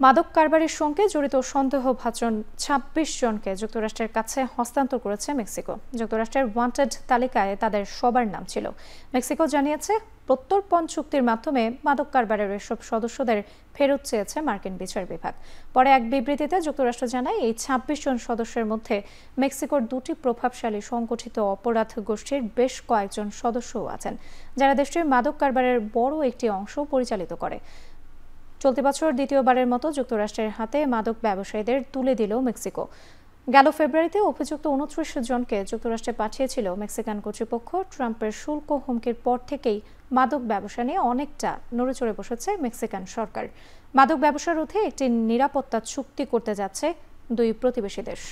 মাদক কারবারির সঙ্গে জড়িত সন্দেহভাজন ২৬ জনকে যুক্তরাষ্ট্রের কাছে হস্তান্তর করেছে মেক্সিকো। যুক্তরাষ্ট্রের ওয়ান্টেড তালিকায় তাদের সবার নাম ছিল। মেক্সিকো জানিয়েছে, প্রত্যর্পণ চুক্তির মাধ্যমে মাদক কারবারের এসব সদস্যদের ফেরত চেয়েছে মার্কিন বিচার বিভাগ। পরে এক বিবৃতিতে যুক্তরাষ্ট্র জানায়, এই ২৬ জন সদস্যের মধ্যে মেক্সিকোর দুটি প্রভাবশালী সংগঠিত অপরাধ গোষ্ঠীর বেশ কয়েকজন সদস্যও আছেন, যারা দেশটির মাদক কারবারের বড় একটি অংশ পরিচালিত করে। চলতি বছর দ্বিতীয়বারের মতো যুক্তরাষ্ট্রের হাতে মাদক ব্যবসায়ীদের তুলে দিল মেক্সিকো। গেল ফেব্রুয়ারিতে অভিযুক্ত ২৯ জনকে যুক্তরাষ্ট্রে পাঠিয়েছিল মেক্সিকান কর্তৃপক্ষ। ট্রাম্পের শুল্ক হুমকির পর থেকেই মাদক ব্যবসা নিয়ে অনেকটা নড়েচড়ে বসেছে মেক্সিকান সরকার। মাদক ব্যবসা রোধে একটি নিরাপত্তা চুক্তি করতে যাচ্ছে দুই প্রতিবেশী দেশ।